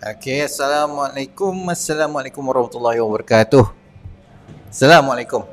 Okey, Assalamualaikum warahmatullahi wabarakatuh. Assalamualaikum.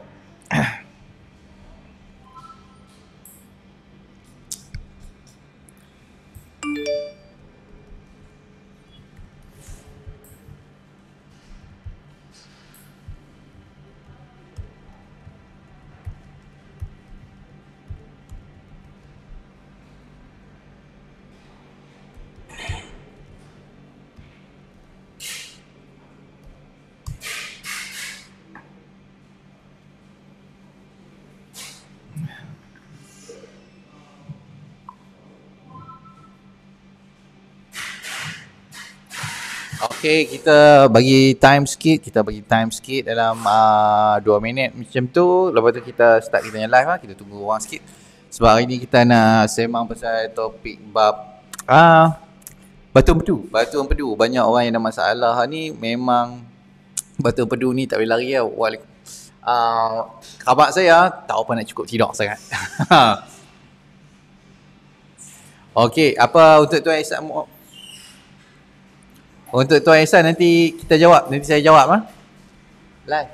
Okey, kita bagi time sikit dalam 2 minit macam tu. Lepas tu kita start kita punya live lah. Kita tunggu orang sikit. Sebab hari ni kita nak sembang pasal topik bab batu empedu. Batu empedu. Banyak orang yang ada masalah ni, memang batu empedu ni tak boleh lari tau. Khabar saya tak apa nak cukup tidur sangat. Okey, apa untuk Tuan Ihsan? Untuk Tuan Ihsan nanti kita jawab, nanti saya jawab live.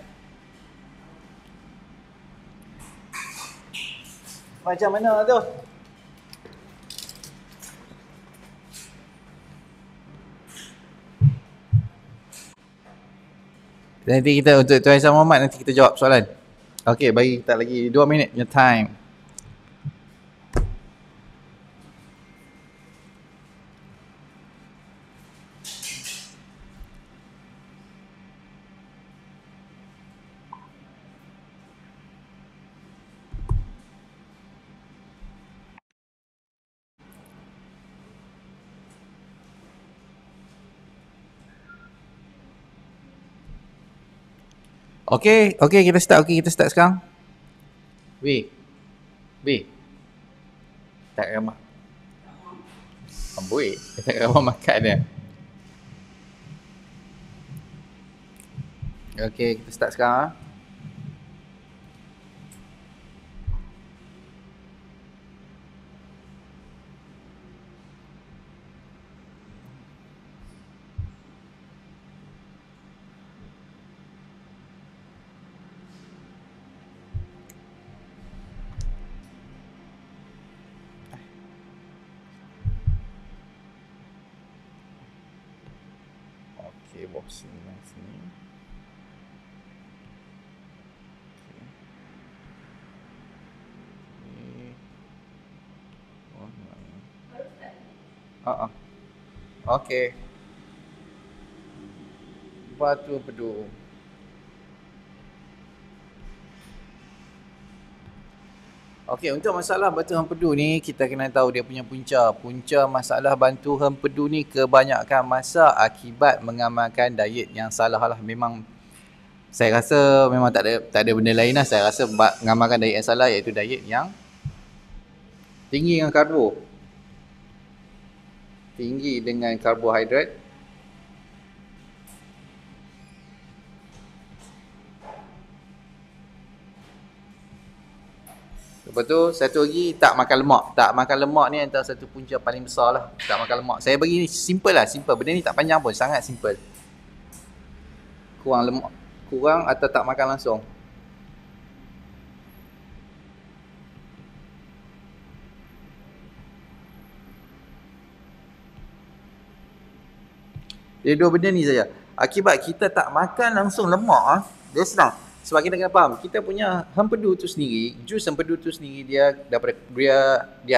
Macam mana tu? Nanti kita untuk Tuan Ihsan Muhammad nanti kita jawab soalan. Okey, bagi kita lagi 2 minit punya time. Okey, kita start sekarang. Weh. Tak ramah. Amboi, tak ramah makan dia. Okey, kita start sekarang. Okey, box sini. Okey. Batu empedu. Okey, untuk masalah batu empedu ni kita kena tahu dia punya punca. Punca masalah batu empedu ni kebanyakan masa akibat mengamalkan diet yang salah lah. Memang saya rasa memang tak ada benda lain lah. Saya rasa mengamalkan diet yang salah, iaitu diet yang tinggi dengan karbohidrat. Lepas tu satu lagi, tak makan lemak. Tak makan lemak ni antara satu punca paling besar lah. Tak makan lemak. Saya bagi ni simple lah, simple. Benda ni tak panjang pun, sangat simple. Kurang lemak, kurang atau tak makan langsung. Dia dua benda ni saja. Akibat kita tak makan langsung lemak, dia senang. Sebab kita kena faham, kita punya empedu tu sendiri, jus empedu tu sendiri dia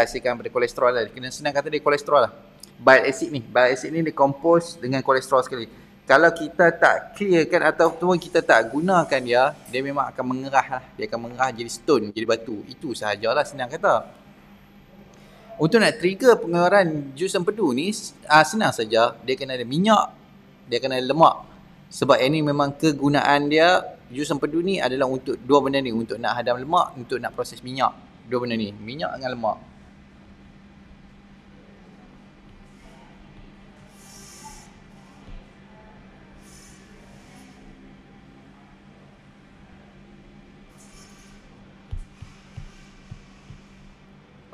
hasilkan daripada kolesterol lah. Kena senang kata dia kolesterol lah. Bile acid ni dia compose dengan kolesterol sekali. Kalau kita tak clearkan ataupun kita tak gunakan dia memang akan mengerah lah. Dia akan mengerah jadi stone, jadi batu. Itu sahajalah, senang kata. Untuk nak trigger pengeluaran jus empedu ni senang saja. Dia kena ada minyak, dia kena ada lemak. Sebab ini memang kegunaan dia, jus empedu ni adalah untuk dua benda ni, untuk nak hadam lemak, untuk nak proses minyak. Dua benda ni, minyak dengan lemak.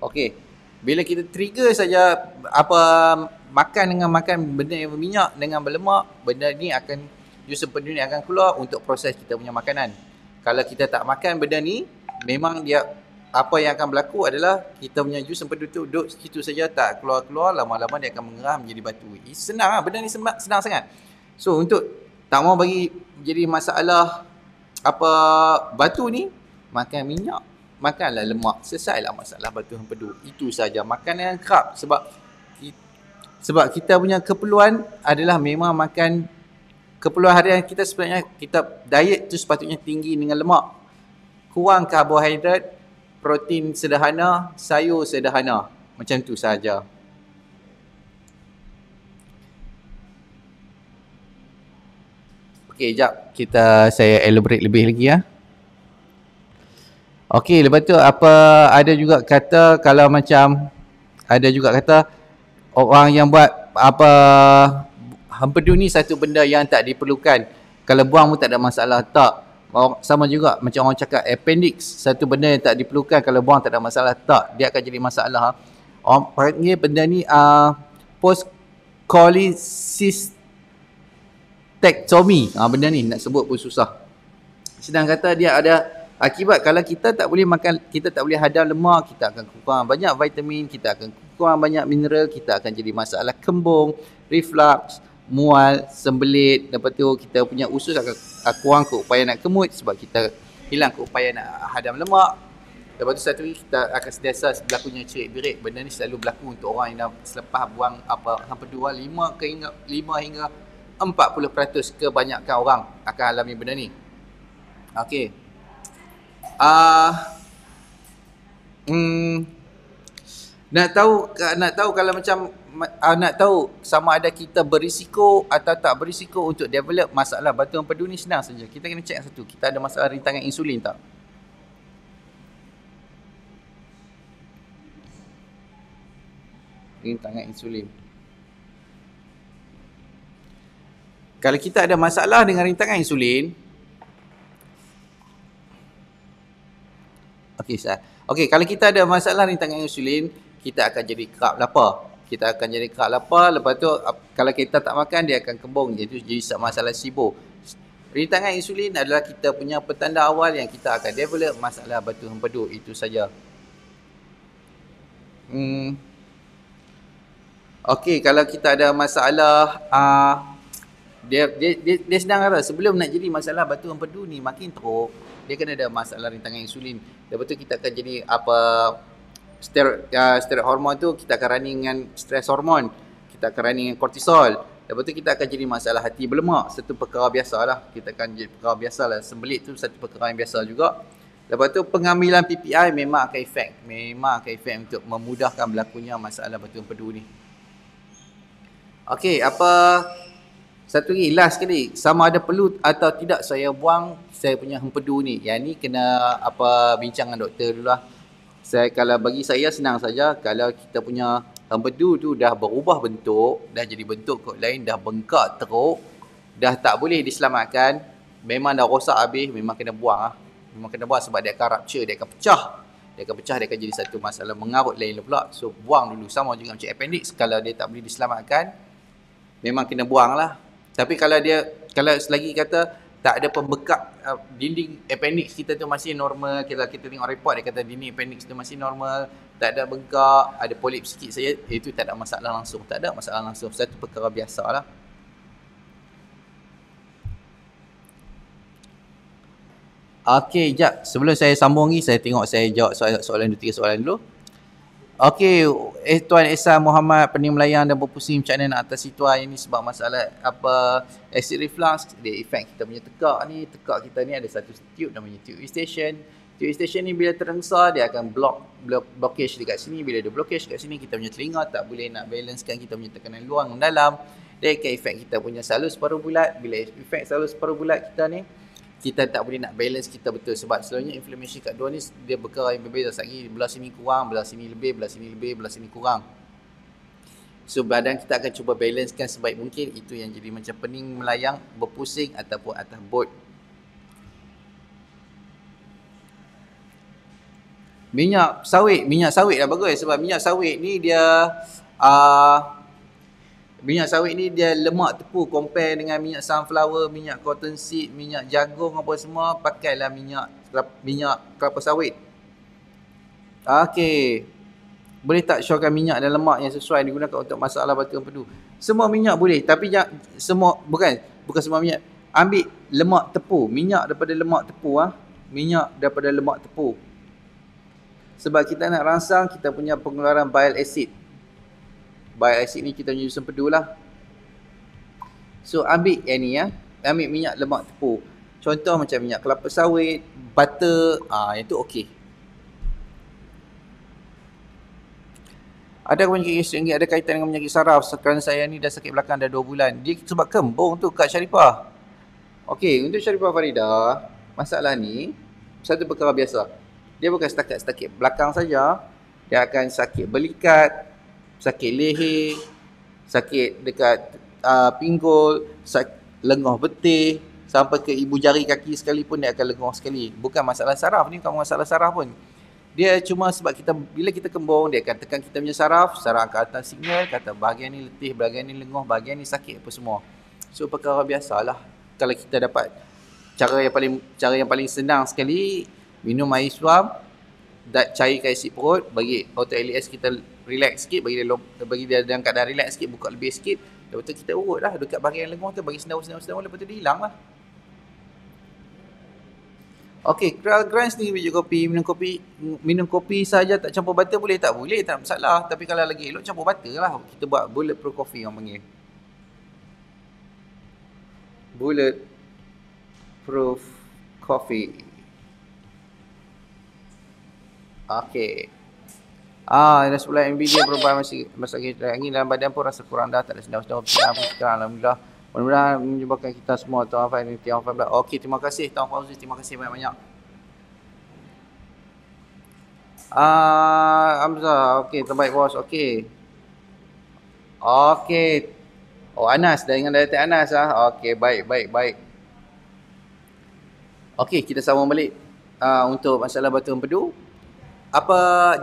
Okey. Bila kita trigger saja apa makan benda yang berminyak dengan berlemak, benda ni akan, jus empedu ni akan keluar untuk proses kita punya makanan. Kalau kita tak makan benda ni, memang dia, apa yang akan berlaku adalah kita punya jus empedu tu duduk situ saja, tak keluar-keluar, lama-lama dia akan mengerah menjadi batu. Senang lah, benda ni senang sangat. So untuk tak mau bagi jadi masalah apa batu ni, makan minyak, makanlah lemak, selesailah masalah batu empedu. Itu saja, makan yang carb. Sebab kita punya keperluan adalah memang makan, keperluan harian kita sebenarnya, kita diet tu sepatutnya tinggi dengan lemak, kurang karbohidrat, protein sederhana, sayur sederhana. Macam tu saja. Okey, jap saya elaborate lebih lagi ya. Okey, lepas tu ada juga kata, kalau macam ada juga kata orang yang buat empedu ni satu benda yang tak diperlukan. Kalau buang pun tak ada masalah. Tak. Sama juga macam orang cakap appendix, satu benda yang tak diperlukan, kalau buang tak ada masalah. Tak, dia akan jadi masalah. Orang panggil benda ni post cholecystectomy. Benda ni nak sebut pun susah. Sedang kata dia ada akibat. Kalau kita tak boleh makan, kita tak boleh hadam lemak, kita akan kurang banyak vitamin, kita akan kurang banyak mineral, kita akan jadi masalah kembung, reflux, mual, sembelit. Lepas tu kita punya usus akan kurang keupayaan nak kemut sebab kita hilang keupayaan nak hadam lemak. Lepas tu satu lagi, kita akan sentiasa berlakunya cerit-berit. Benda ni selalu berlaku untuk orang yang dah selepas buang empedu 5 hingga 40% kebanyakan orang akan alami benda ni. Okey. Nak tahu kalau macam nak tahu sama ada kita berisiko atau tak berisiko untuk develop masalah batu empedu ni, senang saja. Kita kena check satu, kita ada masalah rintangan insulin tak? Rintangan insulin. Kalau kita ada masalah dengan rintangan insulin, Okey, kalau kita ada masalah rintangan insulin, kita akan jadi kerap lapar. Lepas tu kalau kita tak makan, dia akan kembung. Itu jadi masalah SIBO. Rintangan insulin adalah kita punya petanda awal yang kita akan develop masalah batu empedu. Itu saja. Okey, kalau kita ada masalah dia sedang kata, sebelum nak jadi masalah batu empedu ni makin teruk, dia kena ada masalah rintangan insulin. Lepas tu kita akan jadi steroid hormon tu, kita akan running dengan stress hormon, kita akan running dengan kortisol. Lepas tu kita akan jadi masalah hati berlemak, satu perkara biasalah. Kita akan jadi perkara biasalah. Sembelit tu satu perkara yang biasa juga. Lepas tu pengambilan PPI memang akan efek untuk memudahkan berlakunya masalah batu empedu ni. Okey, satu lagi, last sekali, sama ada perlu atau tidak saya buang saya punya empedu ni. Yang ni kena bincang dengan doktor dulu lah. Kalau bagi saya senang saja. Kalau kita punya empedu tu dah berubah bentuk, dah jadi bentuk kot lain, dah bengkak teruk, dah tak boleh diselamatkan, memang dah rosak habis, memang kena buang lah. Memang kena buang sebab dia akan rupture, dia akan pecah. Dia akan jadi satu masalah mengarut lain pula. So buang dulu. Sama juga macam appendix, kalau dia tak boleh diselamatkan, memang kena buang lah. Tapi kalau selagi kata tak ada pembekak, dinding appendix kita tu masih normal, kalau kita tengok report dia kata dinding appendix tu masih normal, tak ada bengkak, ada polip sikit saja, itu tak ada masalah langsung. Satu perkara biasa lah. Okey, jap. Sebelum saya sambung lagi, saya tengok saya jawab soalan 2-3 soalan dulu. Okey, Tuan Esa Muhammad, pening melayang dan berpusing, macam mana nak atasi tuan ini sebab masalah acid reflux, dia efek kita punya tekak ni. Tekak kita ni ada satu tube namanya tube eustachian. Tube eustachian ni bila terengsa, dia akan blockage dekat sini. Bila dia blockage dekat sini, kita punya telinga tak boleh nak balancekan kita punya tekanan luar dan dalam. Dia akan efek kita punya salus paru bulat. Bila efek salus paru bulat kita ni, kita tak boleh nak balance kita betul, sebab selalunya inflammation kat dua ni dia perkara yang berbeza. Sekali belah sini kurang, belah sini lebih, belah sini kurang. So badan kita akan cuba balancekan sebaik mungkin. Itu yang jadi macam pening melayang, berpusing ataupun atas bot. Minyak sawit dah bagus, sebab minyak sawit ni dia Minyak sawit ni dia lemak tepu compare dengan minyak sunflower, minyak cottonseed, minyak jagung apa semua, pakailah minyak kelapa sawit. Okey. Boleh tak syorkan minyak dan lemak yang sesuai digunakan untuk masalah batu empedu? Semua minyak boleh, tapi semua bukan semua minyak. Ambil lemak tepu, minyak daripada lemak tepu minyak daripada lemak tepu. Sebab kita nak rangsang kita punya pengeluaran bile acid. Bile acid ni kita punya jus empedu lah. So ambil yang ni ambil minyak lemak tepu. Contoh macam minyak kelapa sawit, butter, yang tu okey. Ada penyakit RM1 ada kaitan dengan penyakit saraf. Sekarang saya ni dah sakit belakang dah 2 bulan. Dia sebab kembung tu Kak Sharifah. Okey, untuk Sharifah Farida, masalah ni satu perkara biasa. Dia bukan setakat sakit belakang saja. Dia akan sakit belikat, sakit leher, sakit dekat pinggul, lengah betih, sampai ke ibu jari kaki sekalipun dia akan lengah sekali. Bukan masalah saraf ni, bukan masalah saraf pun. Dia cuma sebab bila kita kembung, dia akan tekan kita punya saraf akan hantar signal, kata bahagian ni letih, bahagian ni lengah, bahagian ni sakit apa semua. So perkara biasalah. Kalau kita dapat cara yang paling senang sekali, minum air suam, cairkan isi perut, bagi auto LES kita relax sikit, bagi dia dalam keadaan relax sikit, buka lebih sikit, lepas tu kita urut lah dekat bahagian lengah tu, bagi sendawa, lepas tu dia hilang lah. Okey, Grind sendiri biji kopi, minum kopi saja tak campur butter boleh tak? Boleh, tak masalah. Tapi kalau lagi elok campur butter lah. Kita buat bulletproof coffee orang panggil. Bulletproof coffee. Okey. Dah 10 MB dia perubahan masa kita angin dalam badan pun rasa kurang dah, tak ada sendawa-sendawa sekarang. Alhamdulillah. Mudah-mudahan menyebabkan kita semua Tuan Afan ini Tuan Afan. Okey, terima kasih Tuan Fauzi, terima kasih banyak-banyak. Hamzah, okey, terbaik bos. Okey. Anas, dah ingat Datuk Anas Okey, baik. Okey, kita sambung balik untuk masalah batu empedu.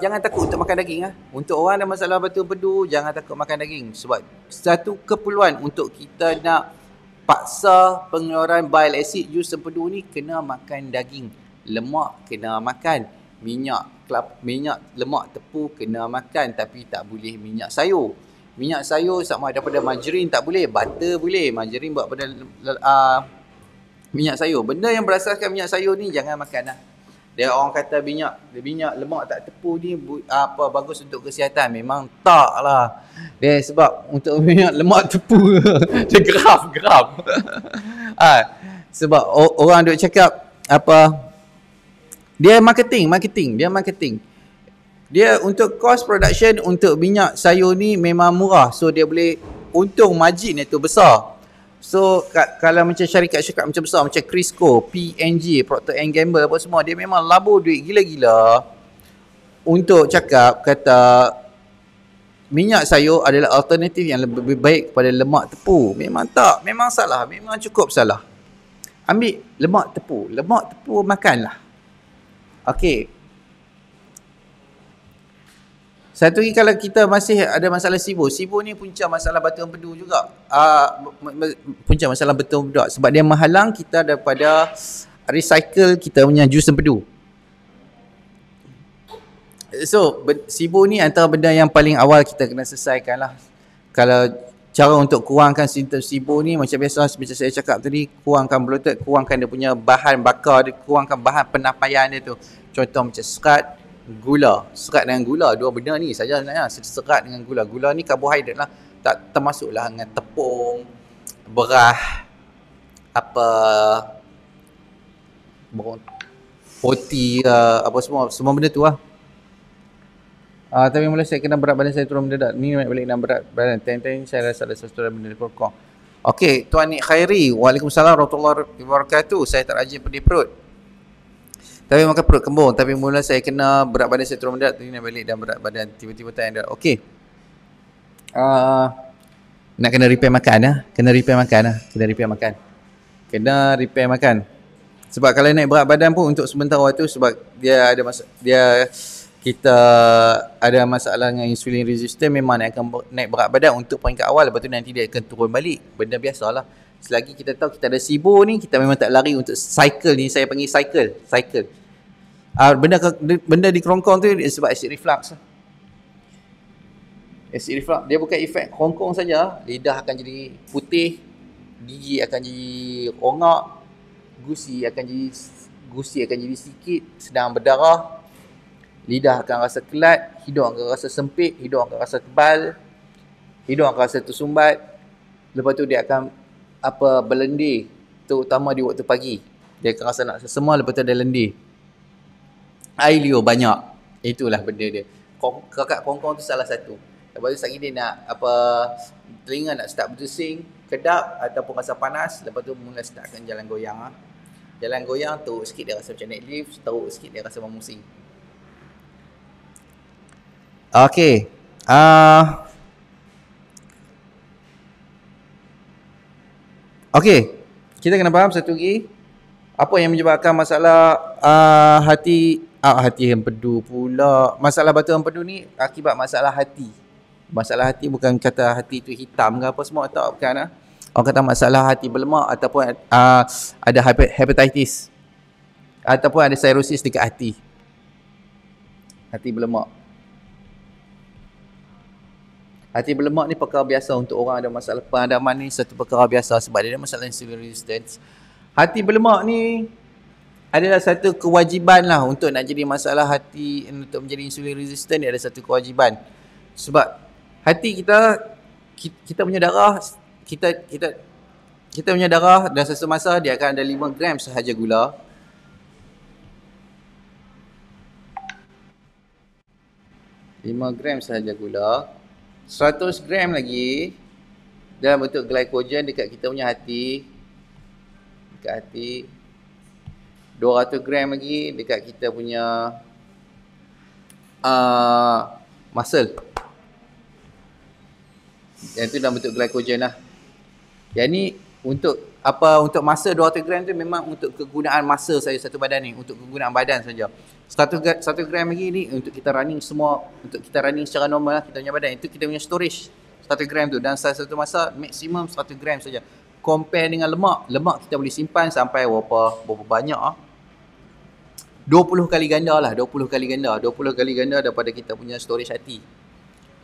Jangan takut untuk makan daging Untuk orang ada masalah batu empedu, jangan takut makan daging. Sebab satu keperluan untuk kita nak paksa pengeluaran bile acid jus empedu ni, kena makan daging. Lemak kena makan. Minyak lemak tepu kena makan, tapi tak boleh minyak sayur. Minyak sayur sama ada daripada margarin tak boleh, butter boleh. Margarin buat pada minyak sayur. Benda yang berasaskan minyak sayur ni jangan makan Dia orang kata minyak lemak tak tepu ni bagus untuk kesihatan. Memang tak lah. Dia sebab untuk minyak lemak tepu dia geram. Sebab orang duk cakap dia marketing. Dia untuk cost production untuk minyak sayur ni memang murah. So dia boleh untung margin itu besar. So kalau macam syarikat macam besar macam Crisco, P&G, Procter & Gamble apa semua, dia memang labur duit gila-gila untuk kata minyak sayur adalah alternatif yang lebih baik kepada lemak tepu. Memang tak, memang salah, memang cukup salah. Ambil lemak tepu makanlah. Okey. Satu lagi, kalau kita masih ada masalah SIBO ni punca masalah batu empedu juga. Punca masalah batu empedu sebab dia menghalang kita daripada recycle kita punya jus empedu. So, SIBO ni antara benda yang paling awal kita kena selesaikan lah. Kalau cara untuk kurangkan simptom SIBO ni macam biasa, macam saya cakap tadi, kurangkan bloated, kurangkan dia punya bahan bakar dia, kurangkan bahan penapaian dia tu. Contoh macam serat dengan gula, dua benda ni saja sebenarnya. Serat dengan gula ni karbohidrat lah, tak termasuklah dengan tepung, beras, roti, apa semua benda tu lah. Tapi mula saya kena berat badan saya turun mendadak. Ni naik balik dan berat badan. Time-time saya rasa ada sesuatu benda di pokok. Okey, Tuan Nik Khairi, Waalaikumsalam warahmatullahi wabarakatuh. Saya tak rajin pedih perut, tapi makan perut kembung. Tapi mula saya kena berat badan saya turun mendadak. Tadi naik balik dan berat badan tiba-tiba tak ada. Okey. Nak kena repair makan Kena repair makan. Sebab kalau naik berat badan pun untuk sementara tu, sebab dia ada kita ada masalah dengan insulin resistant, memang naik berat badan untuk peringkat awal, lepas tu nanti dia akan turun balik. Benda biasalah. Selagi kita tahu kita ada SIBO ni, kita memang tak lari untuk cycle ni, saya panggil cycle. Benda di kerongkong tu sebab acid reflux. Acid reflux dia bukan efek kerongkong saja, lidah akan jadi putih, gigi akan jadi rongak, gusi akan jadi sikit, sedang berdarah, lidah akan rasa kelat, hidung akan rasa sempit, hidung akan rasa tebal, hidung akan rasa tersumbat. Lepas tu dia akan berlendir, terutama di waktu pagi. Dia akan rasa nak semua, lepas tu ada lendir. Air liur banyak. Itulah benda dia. Kakak kerongkong tu salah satu. Lepas tu sekali dia nak telinga nak start berdesing, kedap ataupun rasa panas, lepas tu mula startkan jalan goyang. Jalan goyang, teruk sikit dia rasa macam naik lift, teruk sikit dia rasa memusing. Okey. Okey. Kita kena faham satu lagi. Apa yang menyebabkan masalah hati empedu pula. Masalah batu empedu ni akibat masalah hati. Masalah hati bukan kata hati tu hitam ke apa semua, tak, bukan. Orang kata masalah hati berlemak ataupun ada hepatitis ataupun ada cirrhosis dekat hati. Hati berlemak. Hati berlemak ni perkara biasa untuk orang ada masalah penghadaman ni, satu perkara biasa sebab dia ada masalah insulin resistance. Hati berlemak ni adalah satu kewajiban lah untuk nak jadi masalah hati, untuk menjadi insulin resistant, dia ada satu kewajiban. Sebab hati kita punya darah, kita punya darah dan sesuatu masa dia akan ada 5 gram sahaja gula. Gram sahaja gula. 100 gram lagi dalam bentuk glycogen dekat kita punya hati. Dekat hati. 200 gram lagi dekat kita punya muscle. Yang tu dalam bentuk glycogen lah. Yang ni untuk masa 200 gram tu memang untuk kegunaan masa saja satu badan ni, untuk kegunaan badan saja. 1 gram lagi ni untuk kita running semua, untuk kita running secara normal lah kita punya badan. Itu kita punya storage 1 gram tu, dan satu masa maksimum 1 gram saja. Compare dengan lemak kita boleh simpan sampai berapa banyak 20 kali ganda lah, 20 kali ganda daripada kita punya storage hati.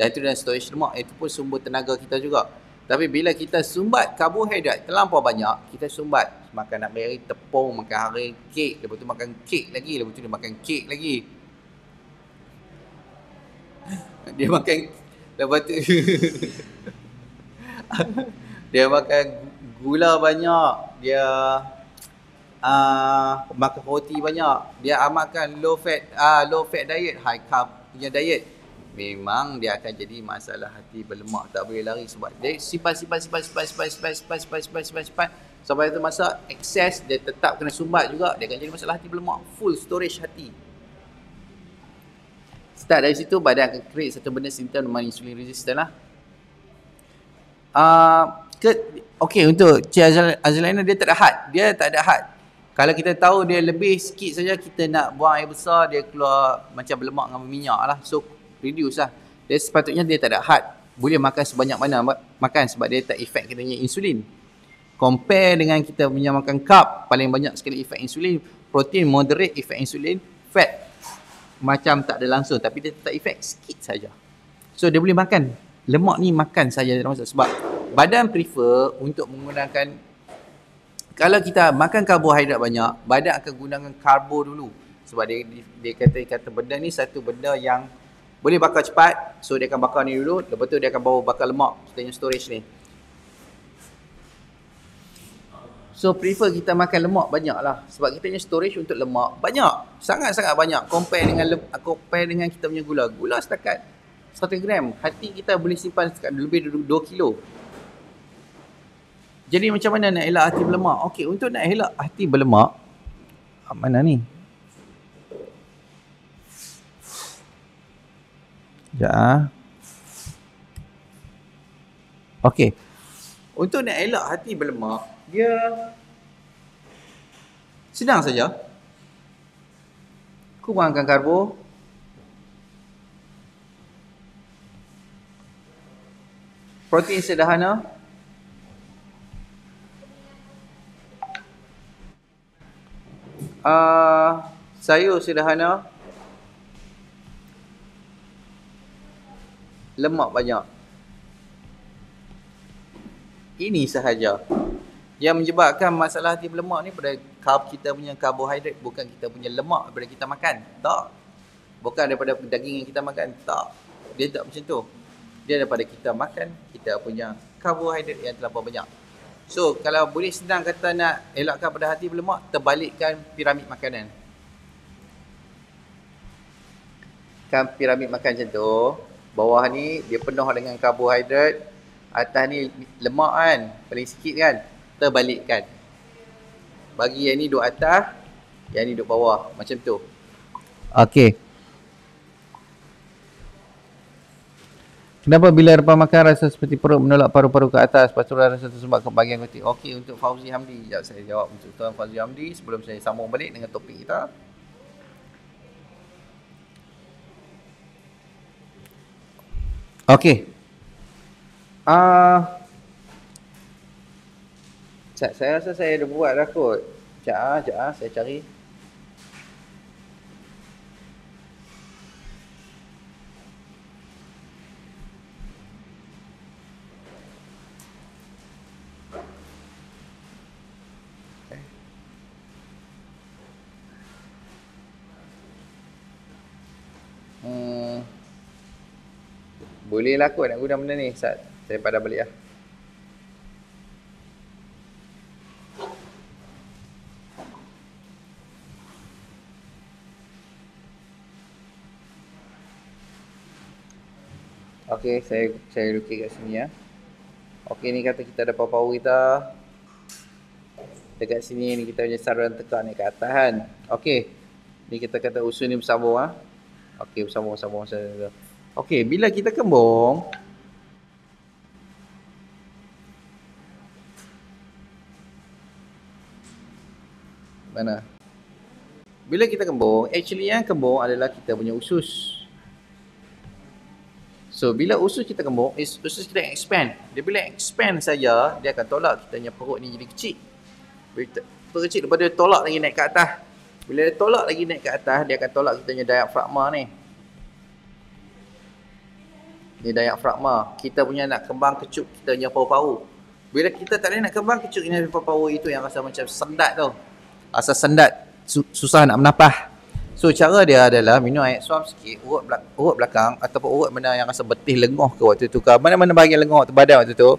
Dan itu dan storage lemak, itu pun sumber tenaga kita juga. Tapi bila kita sumbat karbohidrat terlampau banyak, kita sumbat makan hari tepung, makan hari kek, lepas tu makan kek lagi, lepas tu dia makan kek lagi. Dia makan, lepas tu dia makan gula banyak, dia makan roti banyak, dia amalkan low fat diet, high carb punya diet, memang dia akan jadi masalah hati berlemak, tak boleh lari sebab dia simpan sampai tu masa excess dia tetap kena sumbat juga, dia akan jadi masalah hati berlemak, full storage hati. Start dari situ badan akan create satu benda simptom nama insulin resistant lah. Okey, untuk Cik Azlina dia tak ada had. Kalau kita tahu dia lebih sikit saja, kita nak buang air besar, dia keluar macam berlemak dengan minyak lah. So reduce lah. Dia sepatutnya dia tak ada had. Boleh makan sebanyak mana makan sebab dia tak efek kita punya insulin. Compare dengan kita punya makan carb, paling banyak sekali efek insulin. Protein moderate efek insulin. Fat macam tak ada langsung tapi dia tak efek sikit saja. So dia boleh makan. Lemak ni makan saja sebab badan prefer untuk menggunakan, kalau kita makan karbohidrat banyak, badan akan gunakan karbo dulu. Sebab dia kata benda ni satu benda yang boleh bakar cepat. So dia akan bakar ni dulu, lepas tu dia akan bawa bakar lemak, kita punya storage ni. So prefer kita makan lemak banyak lah. Sebab kita punya storage untuk lemak banyak. Sangat-sangat banyak. Compare dengan kita punya gula. Gula setakat 1 gram. Hati kita boleh simpan setakat lebih dari 2 kilo. Jadi macam mana nak elak hati berlemak? Okey, untuk nak elak hati berlemak, mana ni? Sekejap. Okey. Untuk nak elak hati berlemak, dia senang saja. Kurangkan karbo, Protein sederhana. Sayur sederhana. Lemak banyak. Ini sahaja. Yang menyebabkan masalah hati berlemak ni pada kita punya karbohidrat, bukan kita punya lemak daripada kita makan. Tak. Bukan daripada daging yang kita makan. Tak. Dia tak macam tu. Dia daripada kita makan, kita punya karbohidrat yang terlalu banyak. So, kalau boleh senang kata nak elakkan pada hati berlemak, terbalikkan piramid makanan. Kan piramid makan macam tu, bawah ni dia penuh dengan karbohidrat, atas ni lemak kan, paling sikit kan, terbalikkan. Bagi yang ni duduk atas, yang ni duduk bawah, macam tu. Okey. Kenapa bila lepas makan rasa seperti perut menolak paru-paru ke atas, pasturan rasa tersumbat ke bahagian kutik? Okey, untuk Fauzi Hamdi. Sekejap saya jawab untuk Tuan Fauzi Hamdi sebelum saya sambung balik dengan topik kita. Okey. Saya rasa saya dah buat dah kot. Sekejap saya cari. Boleh lah kot nak guna benda ni. Saya padam balik lah. Okey, saya lukis kat sini ya. Okey, ni kata kita ada power kita. Dekat sini ni kita punya saluran tekak ni ke atas kan. Okey. Ni kita kata usul ni bersambung ah. Okey, bersambung. Okey, bila kita kembung, mana? Bila kita kembung, actually yang kembung adalah kita punya usus. So, bila usus kita kembung, usus kita expand. Dia bila expand saja, dia akan tolak kita punya perut ni jadi kecil. Perut kecil, lepas dia tolak lagi naik ke atas. Bila dia tolak lagi naik ke atas, dia akan tolak kita punya diafragma ni. Ni diafragma. Kita punya nak kembang kecup kita punya paru-paru. Bila kita tak boleh nak kembang kecup kita punya paru-paru, itu yang rasa macam sendat tu. Rasa sendat, susah nak bernafas. So cara dia adalah minum air suam sikit, urut belakang ataupun urut mana yang rasa betih lengoh ke waktu tu ke. Mana-mana bahagian lengoh tu badan waktu tu.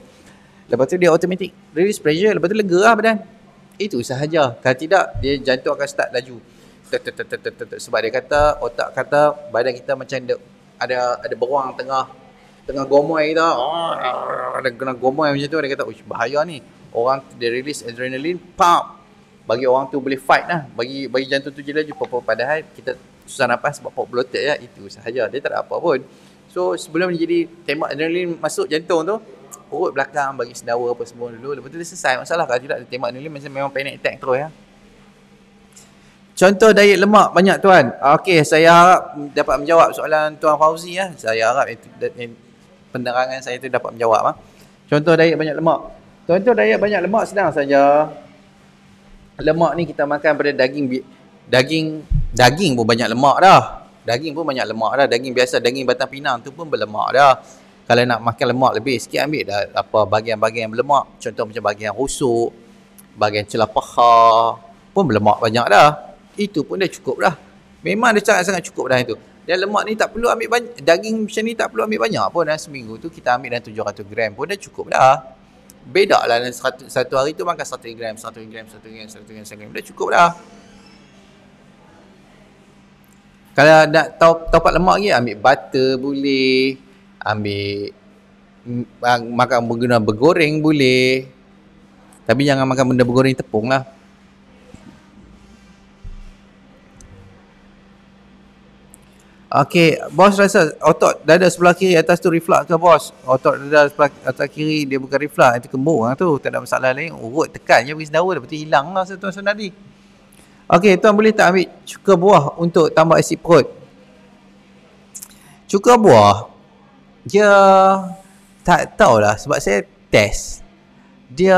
Lepas tu dia automatic release pressure, lepas tu lega lah badan. Itu sahaja. Kalau tidak, dia jantung akan start laju. Sebab dia kata, otak kata badan kita macam ada beruang tengah gomoi kita. Ada kena gomoi macam tu, dia kata, bahaya ni. Orang dia release adrenaline, pump. Bagi orang tu boleh fight lah. Bagi jantung tu je laju. Padahal kita susah nafas sebab pop bloated ya. Itu sahaja. Dia tak ada apa pun. So sebelum dia jadi tembak adrenaline masuk jantung tu, urut belakang bagi sendawa apa semua dulu. Lepas tu dia selesai masalah. Kalau tidak dia tembak adrenaline memang panic attack terus ya. Contoh diet lemak banyak tuan. Okey, saya harap dapat menjawab soalan Tuan Fauzi ya. Saya harap penerangan saya tu dapat menjawab. Contoh diet banyak lemak. Contoh diet banyak lemak senang saja. Lemak ni kita makan pada daging pun banyak lemak dah. Daging biasa, daging batang pinang tu pun berlemak dah. Kalau nak makan lemak lebih sikit, ambil dah apa bahagian-bahagian berlemak. Contoh macam bahagian rusuk, bahagian celah paha pun berlemak banyak dah. Itu pun dah cukup dah. Memang dia sangat cukup dah itu. Dan lemak ni tak perlu ambil banyak, daging macam ni tak perlu ambil banyak pun dah. Seminggu tu kita ambil dah 700 gram pun dah cukup dah. Beda lah satu hari tu makan 1 gram, dah cukup dah. Kalau nak top up lemak lagi, ambil butter boleh, ambil makan guna bergoreng boleh. Tapi jangan makan benda bergoreng tepung lah. Okey, bos rasa otot dada sebelah kiri atas tu reflux ke bos? Otot dada sebelah atas kiri dia bukan reflux, itu kembung lah tu. Tak ada masalah lain. Urut tekan je bagi sendawa, lepas tu hilang lah tuan Sunadi. Okey, tuan boleh tak ambil cuka buah untuk tambah asid perut? Cuka buah, dia Tak tahulah sebab saya test. Dia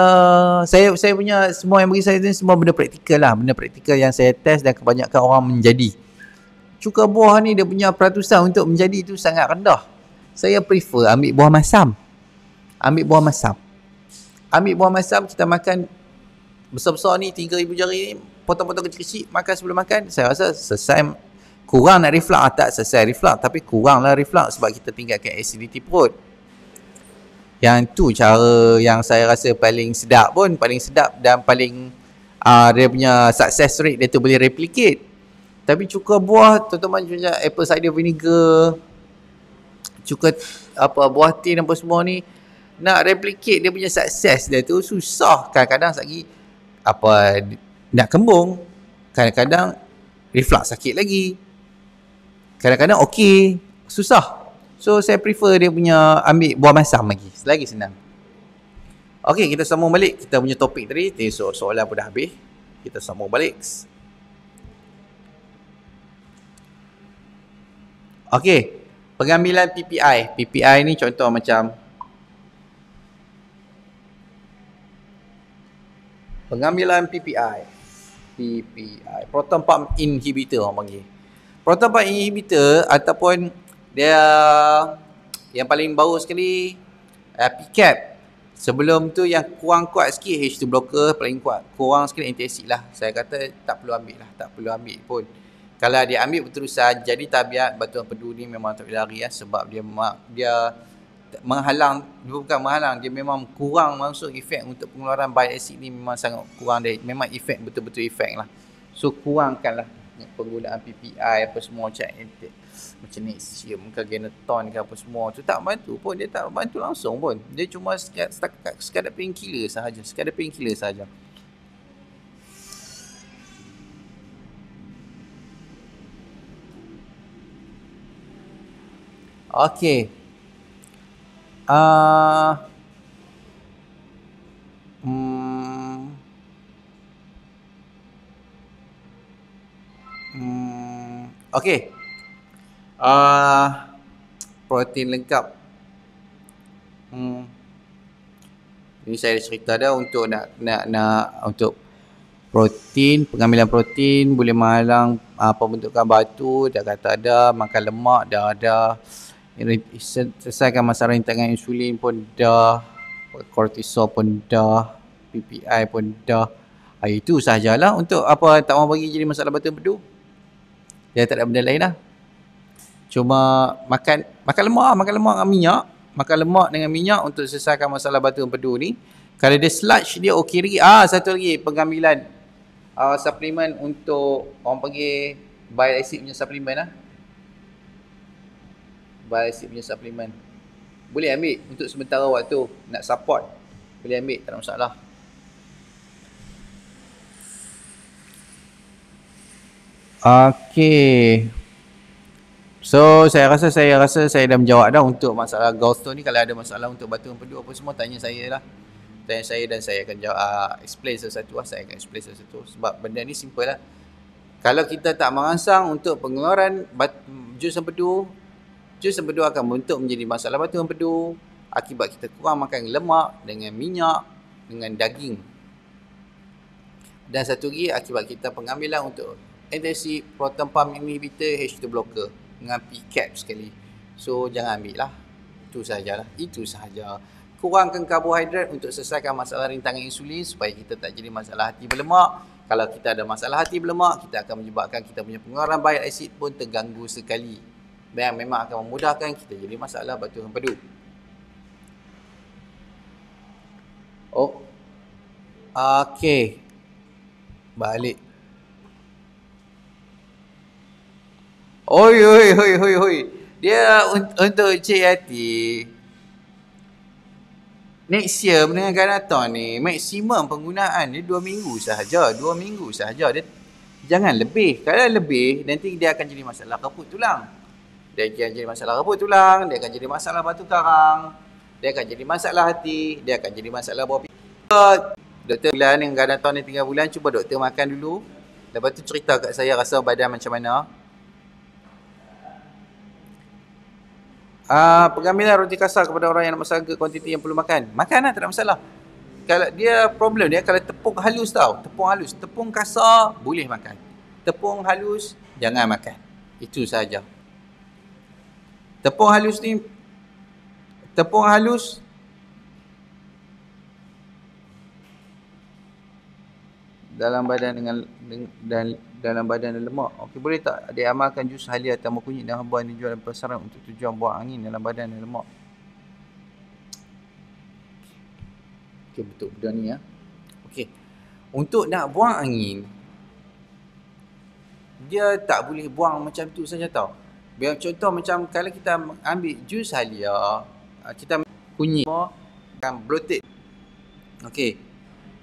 saya punya semua yang bagi saya ni semua benda praktikal lah, benda praktikal yang saya test dan kebanyakan orang menjadi. Cuka buah ni dia punya peratusan untuk menjadi tu sangat rendah. Saya prefer ambil buah masam. Ambil buah masam. Ambil buah masam kita makan besar-besar ni 3,000 jari ni, potong-potong kecil-kecil, makan sebelum makan. Saya rasa selesai, kurang nak reflux tak selesai reflux, tapi kuranglah reflux sebab kita tinggalkan acidity perut. Yang tu cara yang saya rasa paling sedap pun, paling sedap dan paling dia punya success rate dia tu boleh replicate. Tapi cuka buah terutama macam apple cider vinegar, cuka apa buah tin apa semua ni, nak replicate dia punya success dia tu susah. Kadang-kadang lagi apa nak kembung, kadang-kadang reflux sakit lagi, kadang-kadang okey, susah. So saya prefer dia punya ambil buah masam lagi senang. Okey, kita sambung balik kita punya topik tadi. Soalan pun dah habis. Kita sambung balik. Okey, pengambilan PPI. PPI ni contoh macam pengambilan PPI, proton pump inhibitor orang panggil. Proton pump inhibitor ataupun dia yang paling baru sekali PCAP. Sebelum tu yang kurang kuat sikit H2 blocker paling kuat. Kurang sikit antacid lah. Saya kata tak perlu ambil lah, tak perlu ambil pun. Kalau dia ambil berterusan, jadi tabiat batu empedu ni memang tak boleh lari lah, sebab dia menghalang, bukan menghalang, dia memang kurang masuk efek untuk pengeluaran bile acid ni, memang sangat kurang dia, memang efek betul-betul efek lah. So kurangkanlah penggunaan PPI apa semua macam Nexium ke Geneton ke apa semua tu, tak bantu pun, dia tak bantu langsung pun, dia cuma sekadar painkiller sahaja, Okey. Okey. Protein lengkap. Ini saya cerita dah untuk nak untuk protein, pengambilan protein boleh menghalang pembentukan batu, dah kata ada, makan lemak dah ada, selesaikan masalah rintangan insulin pun dah, kortisol pun dah, PPI pun dah. Itu sahajalah. Untuk apa tak mau bagi jadi masalah batu empedu, dia tak ada benda lain lah. Cuma makan lemak dengan minyak, makan lemak dengan minyak untuk selesaikan masalah batu empedu ni. Kalau dia sludge dia okey lagi. Satu lagi pengambilan suplemen untuk orang panggil bile acid punya suplemen lah. Bile acid punya suplemen boleh ambil untuk sementara waktu nak support, boleh ambil, tak ada masalah. Okey. So saya rasa saya dah menjawab dah untuk masalah gallstone ni. Kalau ada masalah untuk batu empedu apa semua, tanya saya lah. Tanya saya dan saya akan jawab, explain sesuatu lah. Saya akan explain sesuatu sebab benda ni simple lah. Kalau kita tak merangsang untuk pengeluaran jus empedu akan membentuk menjadi masalah batu empedu akibat kita kurang makan lemak dengan minyak dengan daging. Dan satu lagi akibat kita pengambilan untuk antacid, proton pump inhibitor, H2 blocker dengan PCAP sekali. So jangan ambil lah. Itu sahaja. Kurangkan karbohidrat untuk selesaikan masalah rintangan insulin supaya kita tak jadi masalah hati berlemak. Kalau kita ada masalah hati berlemak, kita akan menyebabkan kita punya pengeluaran bile acid pun terganggu sekali. Dan memang akan memudahkan kita jadi masalah batu empedu. Okey. Balik. Oi. Dia untuk Cik Yati, Nexium dengan Ganaton ni maksimum penggunaan dia 2 minggu sahaja. Dia jangan lebih. Kalau lebih nanti dia akan jadi masalah kaput tulang. Dia akan jadi masalah batu karang, dia akan jadi masalah hati, dia akan jadi masalah buah pikir. Doktor bulan yang Ganaton ni 3 bulan, cuba doktor makan dulu. Lepas tu cerita kat saya rasa badan macam mana. Pengambilan roti kasar kepada orang yang nak masalah kuantiti yang perlu makan. Makan lah, tak ada masalah. Kalau dia problem dia kalau tepung halus tau. Tepung halus. Tepung kasar boleh makan. Tepung halus jangan makan. Itu saja. Tepung halus ni, tepung halus dalam badan dalam badan dan lemak. Okey, boleh tak diamalkan jus halia tambah kunyit dan habuan dijual dalam pasaran untuk tujuan buang angin dalam badan dan lemak? Okey, betul benda ni ya. Okey. Untuk nak buang angin, dia tak boleh buang macam tu saja tau. Biar contoh macam kalau kita ambil jus halia, kita kunyit akan bloated. Okey.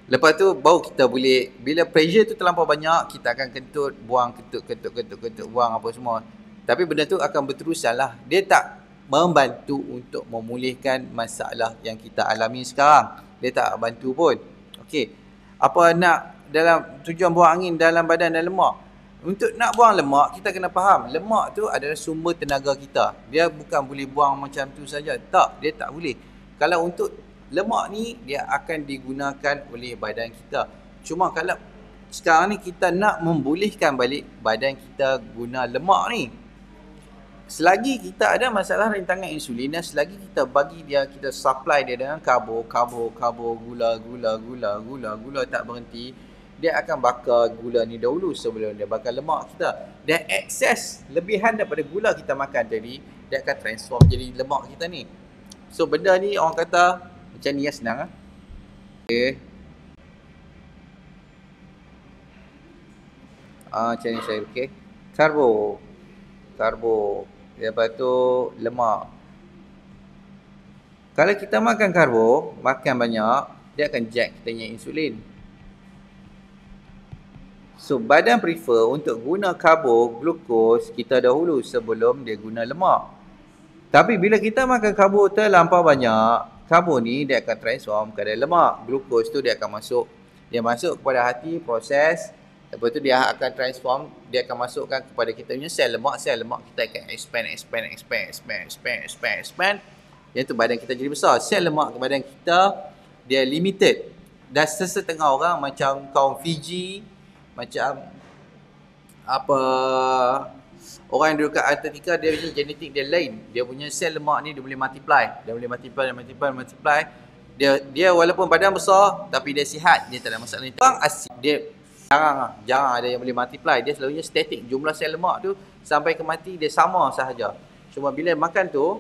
Lepas tu baru kita boleh, bila pressure tu terlampau banyak, kita akan kentut, buang, kentut, buang apa semua. Tapi benda tu akan berterusan lah. Dia tak membantu untuk memulihkan masalah yang kita alami sekarang. Dia tak bantu pun. Okey. Apa nak dalam tujuan buang angin dalam badan dan lemak? Untuk nak buang lemak, kita kena faham. Lemak tu adalah sumber tenaga kita. Dia bukan boleh buang macam tu saja. Tak, dia tak boleh. Kalau untuk lemak ni, dia akan digunakan oleh badan kita. Cuma kalau sekarang ni kita nak membolehkan balik badan kita guna lemak ni, selagi kita ada masalah rintangan insulin dan selagi kita bagi dia, kita supply dia dengan karbo, gula tak berhenti, dia akan bakar gula ni dahulu sebelum dia bakar lemak kita. Dan excess, lebihan daripada gula kita makan tadi, dia akan transform jadi lemak kita ni. So benda ni orang kata macam ni ya, senang lah. Okay. Macam ni saya, okay. Karbo. Lepas tu lemak. Kalau kita makan karbo, makan banyak, dia akan jack kita punya insulin. So badan prefer untuk guna karbo, glukos kita dahulu sebelum dia guna lemak. Tapi bila kita makan karbo terlampau banyak, karbo ni dia akan transform kepada lemak. Glukos tu dia akan masuk. Dia masuk kepada hati, proses. Lepas tu dia akan transform. Dia akan masukkan kepada kita punya sel lemak. Sel lemak kita akan expand. Yang tu badan kita jadi besar. Sel lemak ke badan kita, dia limited. Dan sesetengah orang macam kaum Fiji, macam apa, orang yang duduk kat Antartika, dia punya genetik dia lain. Dia punya sel lemak ni dia boleh multiply. Dia walaupun badan besar tapi dia sihat, dia tak ada masalah. Orang asyik dia jarang ada yang boleh multiply. Dia selalunya static. Jumlah sel lemak tu sampai ke mati dia sama sahaja. Cuma bila makan tu,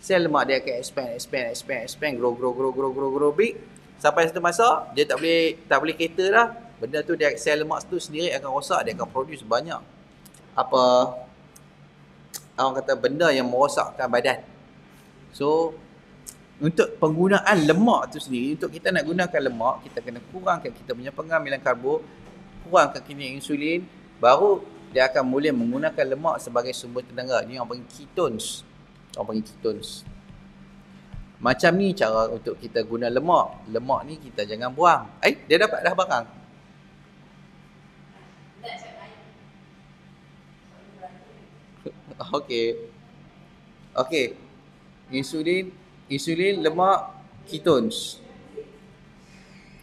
sel lemak dia akan expand, grow big. Sampai satu masa dia tak boleh cater dah. Benda tu dia, sel lemak tu sendiri akan rosak, dia akan produce banyak apa orang kata benda yang merosakkan badan. So untuk penggunaan lemak tu sendiri, untuk kita nak gunakan lemak, kita kena kurangkan kita punya pengambilan karbo, kurangkan kini insulin, baru dia akan boleh menggunakan lemak sebagai sumber tenaga. Ni orang panggil ketones. Macam ni cara untuk kita guna lemak. Lemak ni kita jangan buang. Dia dapat dah barang. Okey. Insulin, lemak, ketones.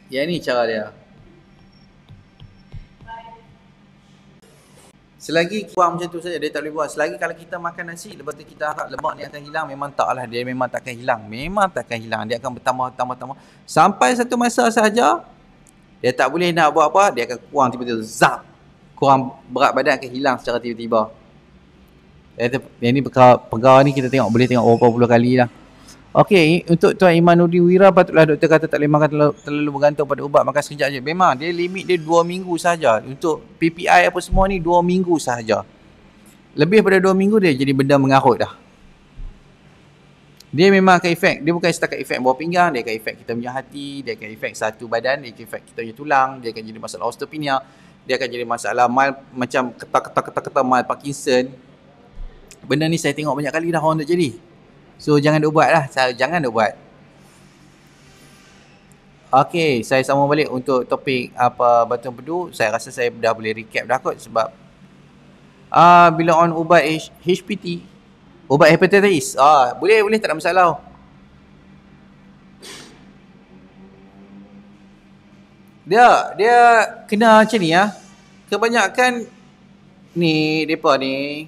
Yang ni cara dia. Selagi buang macam tu saja, dia tak boleh buang. Selagi kalau kita makan nasi, lepas tu kita harap lemak ni akan hilang, memang taklah. Dia memang takkan hilang. Dia akan bertambah. Sampai satu masa sahaja, dia tak boleh nak buat apa, dia akan kurang tiba-tiba. Zap! Kurang berat badan akan hilang secara tiba-tiba. Yang ni perkara ni kita boleh tengok berapa puluh kali lah. Okey, untuk Tuan Imanuddin Wira, patutlah doktor kata tak boleh makan terlalu bergantung pada ubat, makan sekejap je. Memang dia limit dia 2 minggu sahaja. Untuk PPI apa semua ni 2 minggu sahaja. Lebih pada 2 minggu dia jadi benda mengarut dah. Dia memang akan efek. Dia bukan setakat efek bawah pinggang, dia akan efek kita punya hati, dia akan efek satu badan, dia akan efek kita punya tulang, dia akan jadi masalah osteopenia, dia akan jadi masalah macam ketak mal Parkinson. Benda ni saya tengok banyak kali dah orang nak jadi. So jangan ubat lah, jangan ubat. Okey, saya sambung balik untuk topik apa batu empedu. Saya rasa saya dah boleh recap dah kot sebab bila on ubat HPT, Ubat hepatitis. Boleh tak ada masalah. Dia kena macam ni ya. Kebanyakan ni depa ni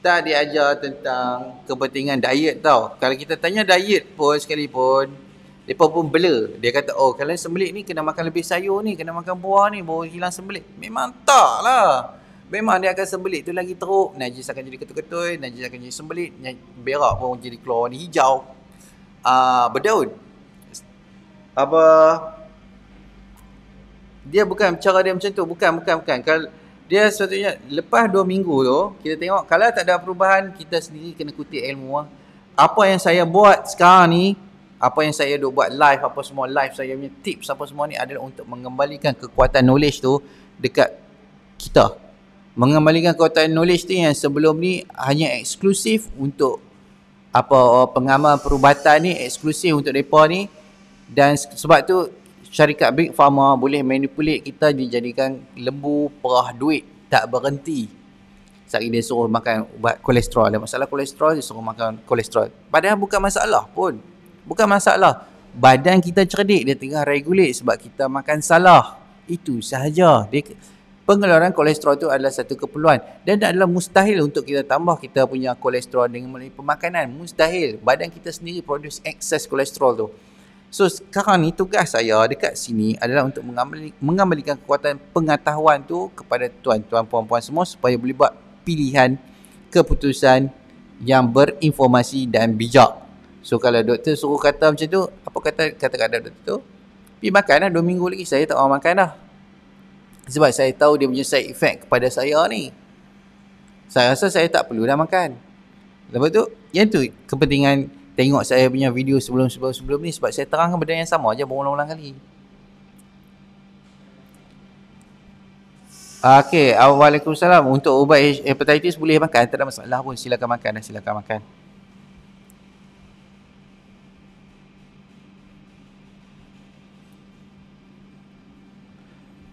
tak diajar tentang kepentingan diet tau. Kalau kita tanya diet pun sekalipun, depa pun blur. Dia kata, oh kalau sembelit ni kena makan lebih sayur ni, kena makan buah ni, baru hilang sembelit. Memang tak lah. Memang dia akan sembelit tu lagi teruk. Najis akan jadi ketut-ketut, najis akan jadi sembelit, berak pun jadi keluar warna hijau. Berdaun. Dia bukan cara dia macam tu. Bukan. Kalau dia sepatutnya lepas 2 minggu tu, kita tengok kalau tak ada perubahan, kita sendiri kena kutip ilmu. Apa yang saya buat sekarang ni, apa yang saya duk buat live, apa semua live saya punya tips apa semua ni adalah untuk mengembalikan kekuatan knowledge tu dekat kita. Mengembalikan kekuatan knowledge tu yang sebelum ni hanya eksklusif untuk pengamal perubatan ni, eksklusif untuk mereka ni. Dan sebab tu syarikat Big Pharma boleh manipulate kita dijadikan lembu perah duit tak berhenti. Sekali dia suruh makan ubat kolesterol, ada masalah kolesterol, dia suruh makan kolesterol. Padahal bukan masalah pun. Bukan masalah. Badan kita cerdik, dia tengah regulate sebab kita makan salah. Itu sahaja. Pengeluaran kolesterol tu adalah satu keperluan. Dan adalah mustahil untuk kita tambah kita punya kolesterol dengan melalui pemakanan. Mustahil. Badan kita sendiri produce excess kolesterol tu. So sekarang ni tugas saya dekat sini adalah untuk mengembalikan kekuatan pengetahuan tu kepada tuan-tuan, puan-puan semua supaya boleh buat pilihan keputusan yang berinformasi dan bijak. So kalau doktor suruh kata macam tu, apa kata doktor tu? Pergi makan lah, 2 minggu lagi saya tak mau makan dah. Sebab saya tahu dia punya side effect kepada saya ni. Saya rasa saya tak perlu dah makan. Lepas tu, yang tu kepentingan tengok saya punya video sebelum ni sebab saya terangkan benda yang sama aja berulang-ulang kali. Okey, Waalaikumsalam. Untuk ubat hepatitis boleh makan, tak ada masalah pun. Silakan makan.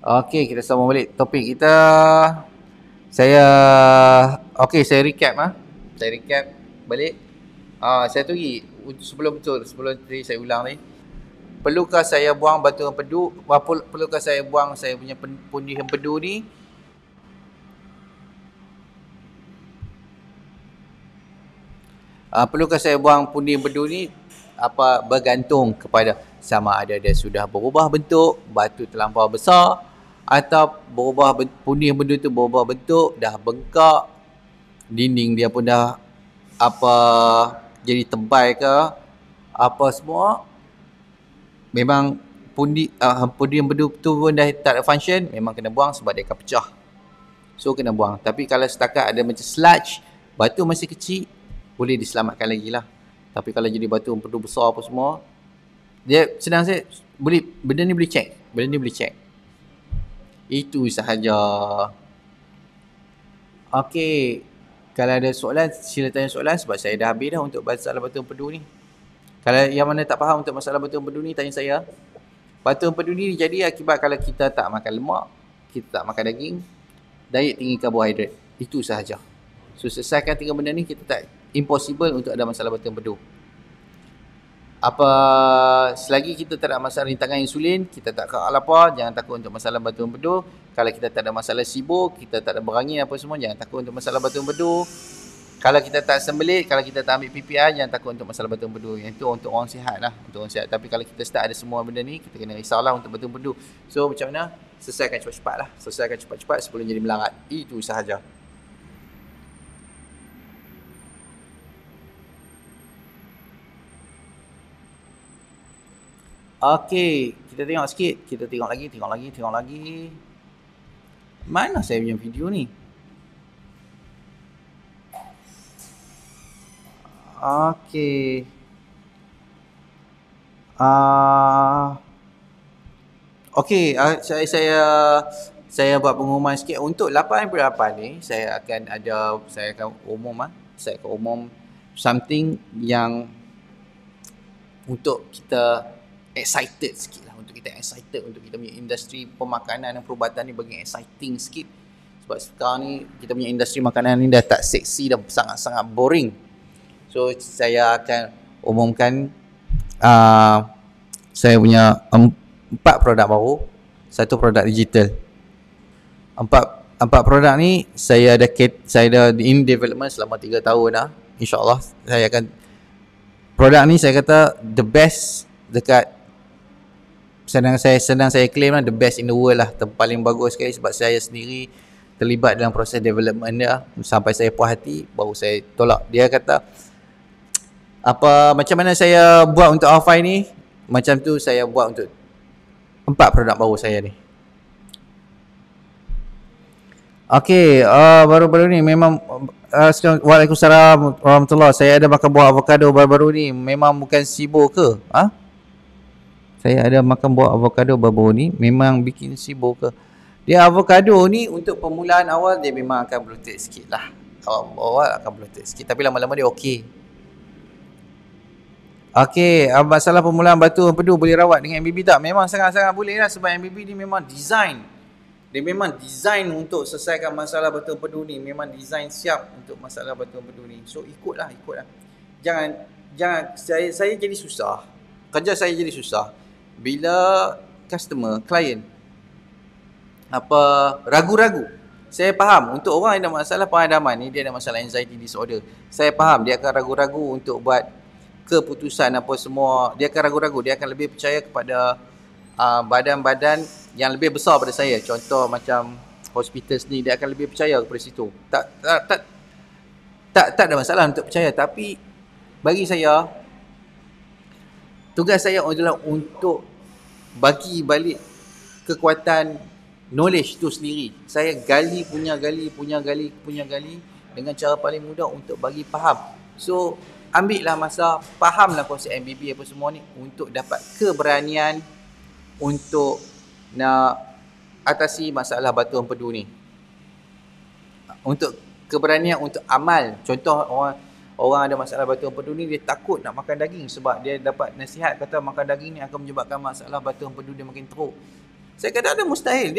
Okey, kita sambung balik topik kita. Saya recap Saya recap balik. Saya tu lagi sebelum tadi saya ulang ni. Perlukah saya buang batu empedu? Perlukah saya buang saya punya pundi empedu ni? Perlukah saya buang pundi empedu ni? Bergantung kepada sama ada dia sudah berubah bentuk, batu terlampau besar, atau pundi empedu tu berubah bentuk, dah bengkak, dinding dia pun dah jadi tebal ke apa semua. Memang pundi empedu tu pun dah tak ada function, memang kena buang sebab dia akan pecah. So kena buang. Tapi kalau setakat ada macam sludge, batu masih kecil, boleh diselamatkan lagi lah. Tapi kalau jadi batu empedu besar apa semua, dia senang saya benda ni boleh check. Itu sahaja. Okey, kalau ada soalan, sila tanya soalan sebab saya dah habis dah untuk masalah batu empedu ni. Kalau yang mana tak faham untuk masalah batu empedu ni, tanya saya. Batu empedu ni jadi akibat kalau kita tak makan lemak, kita tak makan daging, diet tinggi karbohidrat. Itu sahaja. So selesaikan 3 benda ni, kita tak impossible untuk ada masalah batu empedu. Selagi kita tak ada masalah rintangan insulin, kita tak lapar, jangan takut untuk masalah batu empedu. Kalau kita tak ada masalah sibuk, kita tak ada berangin apa semua, jangan takut untuk masalah batu empedu. Kalau kita tak sembelit, kalau kita tak ambil PPI, jangan takut untuk masalah batu empedu. Yang itu untuk orang sihat lah, Tapi kalau kita start ada semua benda ni, kita kena risaulah untuk batu empedu. So macam mana? Selesaikan cepat-cepat sebelum jadi melarat. Itu sahaja. Okey, kita tengok sikit. Kita tengok lagi. Mana saya punya video ni? Okey. Okey, saya buat pengumuman sikit. Untuk 8/8 ni, saya akan umum something yang untuk kita excited sikit lah. Untuk kita punya industri pemakanan dan perubatan ni bagi exciting sikit. Sebab sekarang ni kita punya industri makanan ni dah tak seksi, dah sangat-sangat boring. So saya akan umumkan saya punya 4 produk baru, 1 produk digital. Empat produk ni saya dah in development selama 3 tahun dah. InsyaAllah saya akan, produk ni saya kata the best dekat, senang saya claim lah, the best in the world lah, paling bagus sekali, sebab saya sendiri terlibat dalam proses development dia. Sampai saya puas hati baru saya tolak. Dia kata macam mana saya buat untuk R5 ni, macam tu saya buat untuk 4 produk baru saya ni. Okey, baru-baru ni memang Waalaikumsalam warahmatullahi. Saya ada makan buah avocado baru-baru ni. Memang bukan sibo ke? Saya ada makan buah avocado baru-baru ni. Memang bikin sibo ke? Dia avocado ni untuk permulaan awal dia memang akan bloated sikit lah. Awal akan bloated sikit, tapi lama-lama dia okey. Okey, masalah permulaan batu empedu boleh rawat dengan MBB tak? Memang sangat-sangat boleh lah, sebab MBB ni memang design. Dia memang design untuk selesaikan masalah batu empedu ni. Memang design siap untuk masalah batu empedu ni. So ikutlah. Jangan saya jadi susah. Kerja saya jadi susah bila customer, klien ragu-ragu. Saya faham untuk orang yang ada masalah pengadaman ni, dia ada masalah anxiety disorder. Saya faham dia akan ragu-ragu untuk buat keputusan apa semua. Dia akan ragu-ragu, dia akan lebih percaya kepada badan-badan yang lebih besar pada saya. Contoh macam hospital ni, dia akan lebih percaya kepada situ. Tak ada masalah untuk percaya, tapi bagi saya, tugas saya adalah untuk bagi balik kekuatan knowledge tu sendiri. Saya gali dengan cara paling mudah untuk bagi faham. So ambillah masa, fahamlah konsep MBB apa semua ni, untuk dapat keberanian untuk nak atasi masalah batu empedu ni. Untuk keberanian untuk amal. Contoh orang ada masalah batu empedu ni, dia takut nak makan daging sebab dia dapat nasihat kata makan daging ni akan menyebabkan masalah batu empedu dia makin teruk. Saya kata dia mustahil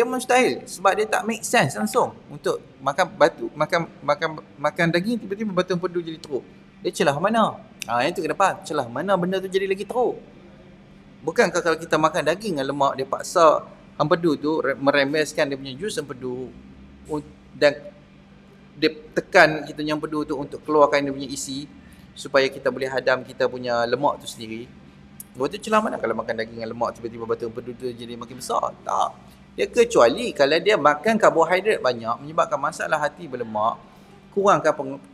sebab dia tak make sense langsung untuk makan daging tiba-tiba batu empedu jadi teruk. Dia celah mana? Yang tu kenapa? Celah mana benda tu jadi lagi teruk. Bukankah kalau kita makan daging dengan lemak, dia paksa empedu tu merembeskan dia punya jus empedu dan dia tekan kita punya empedu tu untuk keluarkan dia punya isi supaya kita boleh hadam kita punya lemak tu sendiri. Lepas tu celah mana kalau makan daging dengan lemak tiba-tiba batu empedu tu jadi makin besar? Tak. Dia kecuali kalau dia makan karbohidrat banyak menyebabkan masalah hati berlemak,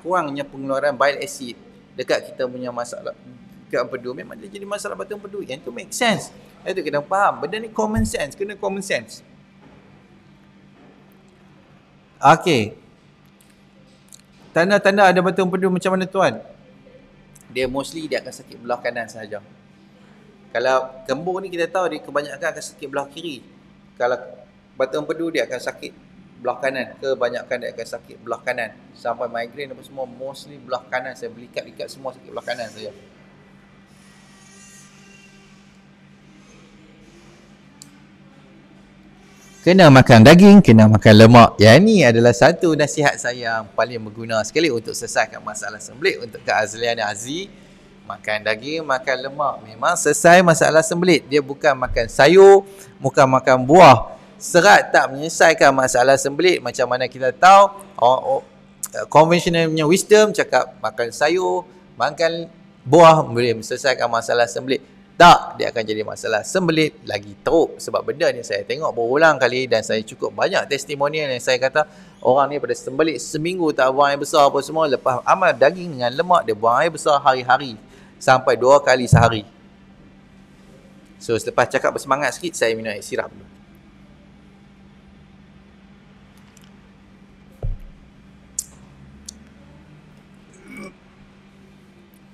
kurangnya pengeluaran bile acid dekat kita punya masalah dekat empedu, memang dia jadi masalah batu empedu. Yang tu make sense. Itu kena faham. Benda ni common sense, kena common sense. Okey. Tanda-tanda ada batu empedu macam mana tuan? Dia mostly dia akan sakit belah kanan sahaja. Kalau kembung ni kita tahu dia kebanyakan akan sakit belah kiri. Kalau batu empedu dia akan sakit belah kanan. Kebanyakan dia akan sakit belah kanan. Sampai migraine apa semua mostly belah kanan. Saya belikat-likat semua sakit belah kanan saja. Kena makan daging, kena makan lemak. Yang ni adalah satu nasihat saya yang paling berguna sekali untuk selesaikan masalah sembelit untuk Kak Azliana Azzi. Makan daging, makan lemak. Memang selesai masalah sembelit. Dia bukan makan sayur, bukan makan buah. Serat tak menyelesaikan masalah sembelit. Macam mana kita tahu, conventional punya wisdom cakap makan sayur, makan buah boleh menyelesaikan masalah sembelit. Tak, dia akan jadi masalah sembelit lagi teruk. Sebab benda ni saya tengok berulang kali dan saya cukup banyak testimonial yang saya kata orang ni pada sembelit seminggu tak buang air besar apa semua, lepas amal daging dengan lemak dia buang air besar hari-hari sampai 2 kali sehari. So selepas cakap bersemangat sikit, saya minum air sirap dulu.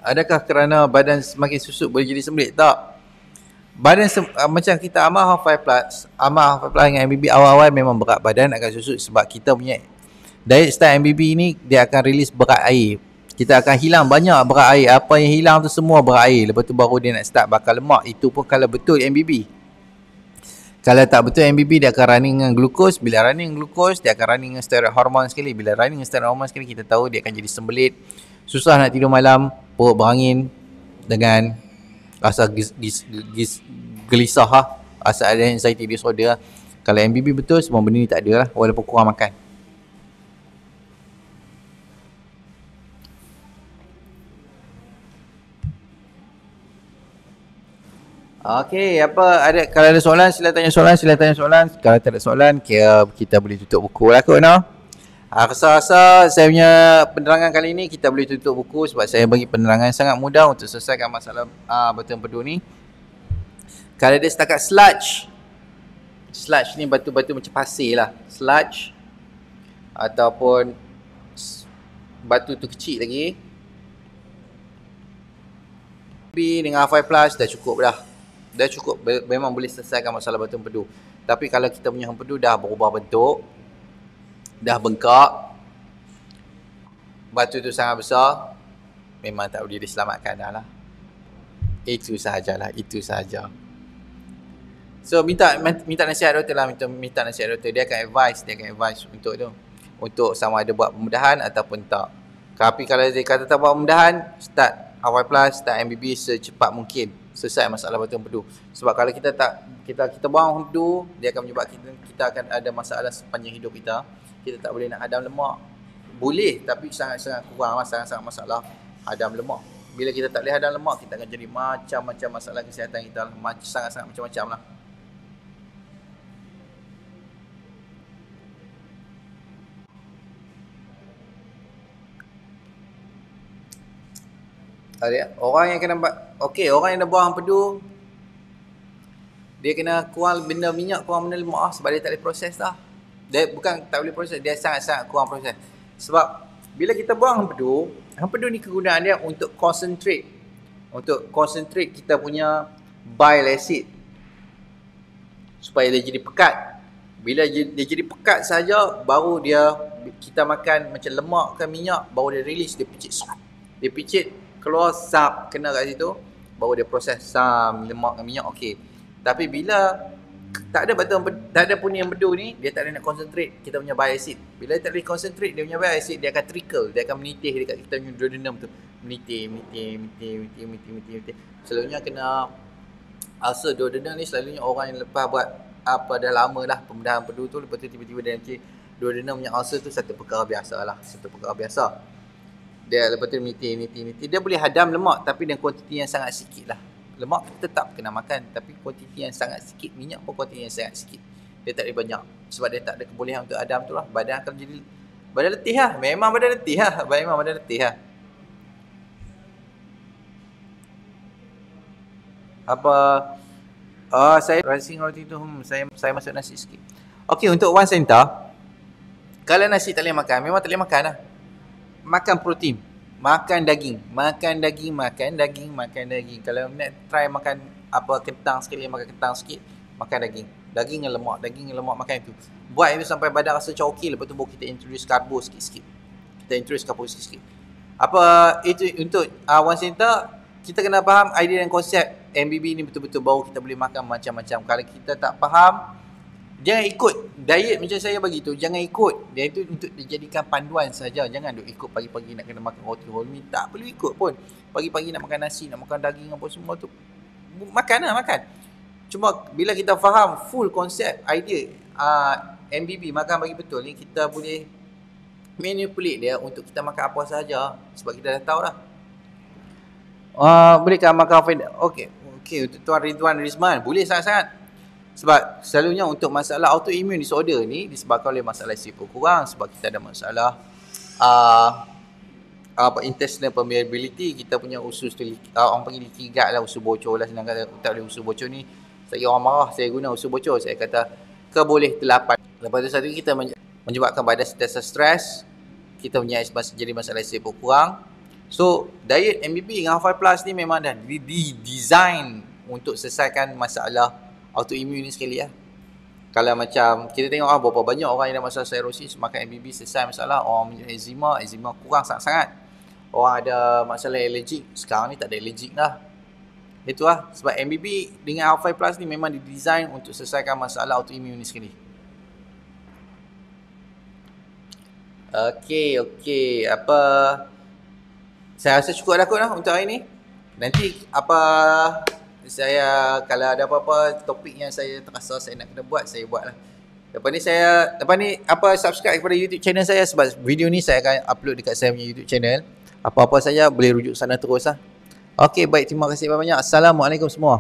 Adakah kerana badan semakin susut boleh jadi sembelit? Tak. Badan macam kita amal half-5 plus dengan MBB awal-awal memang berat badan akan susut sebab kita punya diet style MBB ni dia akan release berat air. Kita akan hilang banyak berat air. Apa yang hilang tu semua berat air. Lepas tu baru dia nak start bakar lemak. Itu pun kalau betul MBB. Kalau tak betul MBB, dia akan running dengan glukos. Bila running dengan glukos, dia akan running dengan steroid hormon sekali. Bila running dengan steroid hormon sekali, kita tahu dia akan jadi sembelit, susah nak tidur malam, perut berangin, dengan rasa gelisah lah, rasa ada anxiety disorder lah. Kalau MBB betul, semua benda ni tak ada lah, walaupun kurang makan. Okey, kalau ada soalan sila tanya soalan. Kalau tak ada soalan, kita boleh tutup buku lah kot, no? Rasa-rasa saya punya penerangan kali ni kita boleh tutup buku sebab saya bagi penerangan sangat mudah untuk selesaikan masalah batu empedu ni. Kalau dia setakat sludge ni batu-batu macam pasir lah, sludge ataupun batu tu kecil lagi, dengan R5 Plus dah cukup dah. Dah cukup, memang boleh selesaikan masalah batu empedu. Tapi kalau kita punya empedu dah berubah bentuk, dah bengkak, batu tu sangat besar, memang tak boleh diselamatkan dah lah. Itu sahajalah, itu sahaja. So minta nasihat doktor lah, minta nasihat doktor. Dia akan advise untuk tu, untuk sama ada buat pembedahan ataupun tak. Tapi kalau dia kata tak buat pembedahan, start R5 Plus, start MBB secepat mungkin, selesai masalah batu empedu. Sebab kalau kita buang empedu, dia akan menyebabkan kita akan ada masalah sepanjang hidup kita. Kita tak boleh nak hadam lemak. Boleh, tapi sangat-sangat kurang, sangat-sangat masalah hadam lemak. Bila kita tak boleh hadam lemak, kita akan jadi macam-macam masalah kesihatan kita, sangat-sangat macam-macam lah. Orang yang kena orang yang dah buang empedu, dia kena kurang benda minyak, kurang benda lemak lah, sebab dia tak boleh proses dah. Dia bukan tak boleh proses, dia sangat-sangat kurang proses. Sebab bila kita buang empedu ni kegunaan dia untuk concentrate kita punya bile acid supaya dia jadi pekat. Bila dia jadi pekat saja, baru kita makan macam lemak ke minyak, baru dia release, dia picit keluar, kena kat situ, baru dia proses lemak dengan minyak, okey. Tapi bila tak ada punya empedu ni, dia tak ada nak concentrate kita punya bile acid. Bila dia tak boleh concentrate dia punya bile acid, dia akan trickle, dia akan menitih dekat kita punya duodenum tu. Menitih. Selalunya kena ulcer duodenum ni, selalunya orang yang lepas buat dah lama dah pembedahan empedu tu, lepas tu tiba-tiba dia nanti duodenum punya ulcer tu satu perkara biasa. Dia lepas tu menitih. Dia boleh hadam lemak tapi dengan kuantiti yang sangat sikit lah. Lemak kita tetap kena makan, tapi kuantiti yang sangat sikit. Minyak pun kuantiti yang sangat sikit, dia tak boleh banyak, sebab dia tak ada kebolehan untuk hadam tu lah. Badan akan jadi badan letih lah. Memang badan letih lah. Saya rising roti tu, saya masuk nasi sikit. Okey, untuk one center, kalau nasi tak boleh makan, memang tak boleh makan lah. Makan protein, makan daging. Kalau nak try makan kentang sikit, makan kentang sikit, makan daging. Daging dengan lemak, makan itu. Buat itu sampai badan rasa macam okey, lepas tu baru kita introduce karbo sikit-sikit. Itu untuk one center, kita kena faham idea dan konsep MBB ni betul-betul, baru kita boleh makan macam-macam. Kalau kita tak faham, jangan ikut diet macam saya bagi tu. Jangan ikut. Dia itu untuk dijadikan panduan saja. Jangan duk ikut pagi-pagi nak kena makan roti whole meal. Tak perlu ikut pun. Pagi-pagi nak makan nasi, nak makan daging apa semua tu, makan. Cuma bila kita faham full konsep idea MBB, makan bagi betul ni, kita boleh manipulate dia untuk kita makan apa sahaja, sebab kita dah tahu dah. Bolehkah makan okey, untuk Tuan Ridwan Rizman, boleh sangat-sangat. Sebab selalunya untuk masalah autoimmune disorder ni disebabkan oleh masalah sifat kurang, sebab kita ada masalah intestinal permeability, kita punya usus tu, orang panggil leaky gut lah, usus bocor lah, senang kata. Tak boleh usus bocor ni, saya orang marah saya guna usus bocor, saya kata keboleh telapan. Lepas tu satu kita menyebabkan badan sentiasa stres, kita punya jadi masalah sifat kurang. So diet MBB dengan R5 Plus ni memang dah didesign untuk selesaikan masalah autoimmune ni sekali lah. Kalau macam kita tengok berapa banyak orang yang ada masalah cirrhosis, makan MBB selesai masalah. Orang punya eczema kurang sangat-sangat. Orang ada masalah allergic, sekarang ni tak ada allergic dah. Itu lah. Sebab MBB dengan Half-Life Plus ni memang didesign untuk selesaikan masalah autoimmune ni sekali. Okey. Apa, saya rasa cukup dah kot lah untuk hari ni. Nanti saya kalau ada apa-apa topik yang saya terasa saya nak kena buat, saya buat lah. Lepas ni subscribe kepada YouTube channel saya, sebab video ni saya akan upload dekat saya punya YouTube channel. Apa-apa saja boleh rujuk sana terus lah. Okey, baik, terima kasih banyak. Assalamualaikum semua.